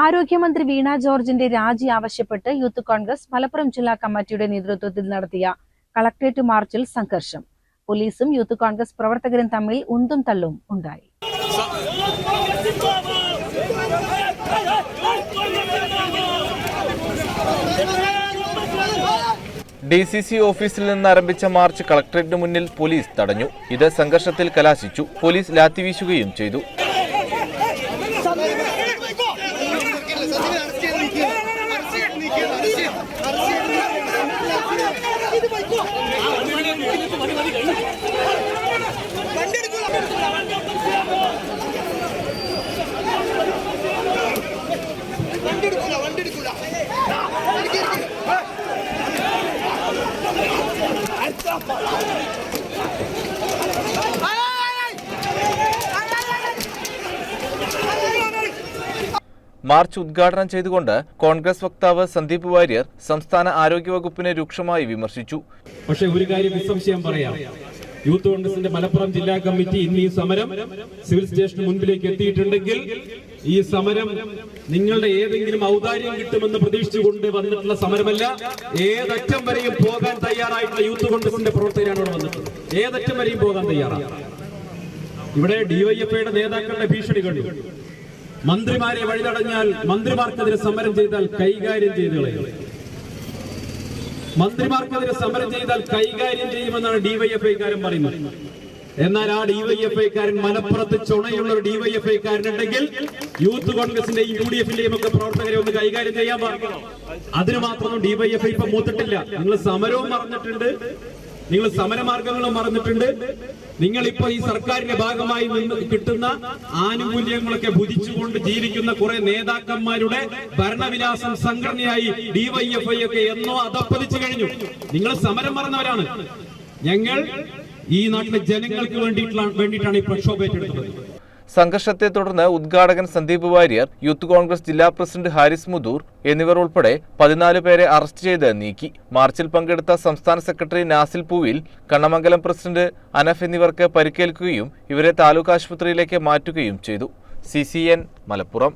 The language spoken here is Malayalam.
ആരോഗ്യമന്ത്രി വീണ ജോർജിന്റെ രാജി ആവശ്യപ്പെട്ട് യൂത്ത് കോൺഗ്രസ് മലപ്പുറം ജില്ലാ കമ്മിറ്റിയുടെ നേതൃത്വത്തിൽ നടത്തിയ കളക്ടറേറ്റ് മാർച്ചിൽ സംഘർഷം. പോലീസും യൂത്ത് കോൺഗ്രസ് പ്രവർത്തകരും തമ്മിൽ ഉന്തും തള്ളും ഉണ്ടായി. DCC ഓഫീസിൽ നിന്ന് ആരംഭിച്ച മാർച്ച് കളക്ടറേറ്റിന് മുന്നിൽ പോലീസ് തടഞ്ഞു. ഇത് സംഘർഷത്തിൽ കലാശിച്ചു. പോലീസ് ലാത്തി വീശുകയും ചെയ്തു. മാർച്ച് ഉദ്ഘാടനം ചെയ്തുകൊണ്ട് കോൺഗ്രസ് വക്താവ് സന്ദീപ് വാര്യർ സംസ്ഥാന ആരോഗ്യവകുപ്പിനെ രൂക്ഷമായി വിമർശിച്ചു. പക്ഷേ ഒരു കാര്യം നിസ്സംശയം പറയാം, യൂത്ത് കോൺഗ്രസിന്റെ മലപ്പുറം ജില്ലാ കമ്മിറ്റി ഇന്ന് ഈ സമരം സിവിൽ സ്റ്റേഷന് മുൻപിലേക്ക് എത്തിയിട്ടുണ്ടെങ്കിൽ ഈ സമരം നിങ്ങളുടെ ഏതെങ്കിലും ഔദാര്യം കിട്ടുമെന്ന് പ്രതീക്ഷിച്ചുകൊണ്ട് വന്നിട്ടുള്ള സമരമല്ല. ഏതറ്റം വരെയും പോകാൻ തയ്യാറായിട്ടുള്ള യൂത്ത് കോൺഗ്രസിന്റെ പ്രവർത്തകരാണ് ഇവിടെ വന്നിട്ടുള്ളത്. ഏതറ്റം വരെയും പോകാൻ തയ്യാറാണ്. ഇവിടെ ഡിവൈഎഫ്ഐയുടെ നേതാക്കളുടെ ഭീഷണി കണ്ടു. മന്ത്രിമാരെ വഴിതടഞ്ഞാൽ, മന്ത്രിമാർക്കെതിരെ സമരം ചെയ്താൽ കൈകാര്യം ചെയ്ത് കളയും. മന്ത്രിമാർക്കെതിരെ സമരം ചെയ്താൽ കൈകാര്യം ചെയ്യുമെന്നാണ് ഡിവൈഎഫ്ഐക്കാരൻ പറയുന്നത്. എന്നാൽ ആ ഡിവൈഎഫ്ഐക്കാരൻ മലപ്പുറത്ത് ചുണയുള്ള ഒരു ഡിവൈഎഫ്ഐക്കാരനുണ്ടെങ്കിൽ യൂത്ത് കോൺഗ്രസിന്റെയും UDF-ന്റെയും ഒക്കെ പ്രവർത്തകരെ ഒന്ന് കൈകാര്യം ചെയ്യാൻ പാടില്ല. അതിന് മാത്രമൊന്നും ഡിവൈഎഫ്ഐ ഇപ്പൊ മൂത്തിട്ടില്ല. നിങ്ങൾ സമരവും മറന്നിട്ടുണ്ട്, നിങ്ങൾ സമരമാർഗങ്ങളും മറന്നിട്ടുണ്ട്. നിങ്ങളിപ്പോ ഈ സർക്കാരിന്റെ ഭാഗമായി നിന്ന് കിട്ടുന്ന ആനുകൂല്യങ്ങളൊക്കെ ഭുജിച്ചുകൊണ്ട് ജീവിക്കുന്ന കുറെ നേതാക്കന്മാരുടെ ഭരണവിലാസം സംഘടനയായി ഡിവൈഎഫ്ഐ ഒക്കെ എന്നോ അധപ്പതിച്ചു കഴിഞ്ഞു. നിങ്ങൾ സമരം മറന്നവരാണ്. ഞങ്ങൾ ഈ നാട്ടിലെ ജനങ്ങൾക്ക് വേണ്ടിയിട്ടാണ് ഈ പ്രക്ഷോഭം ഏറ്റെടുത്തത്. സംഘർഷത്തെ തുടർന്ന് ഉദ്ഘാടകൻ സന്ദീപ് വാര്യർ, യൂത്ത് കോൺഗ്രസ് ജില്ലാ പ്രസിഡന്റ് ഹാരിസ് മുദൂർ എന്നിവർ ഉൾപ്പെടെ 14 പേരെ അറസ്റ്റ് ചെയ്ത് നീക്കി. മാർച്ചിൽ പങ്കെടുത്ത സംസ്ഥാന സെക്രട്ടറി നാസിൽ പൂവിൽ, കണ്ണമംഗലം പ്രസിഡന്റ് അനഫ് എന്നിവർക്ക് പരിക്കേൽക്കുകയും ഇവരെ താലൂക്ക് ആശുപത്രിയിലേക്ക് മാറ്റുകയും ചെയ്തു. CCN മലപ്പുറം.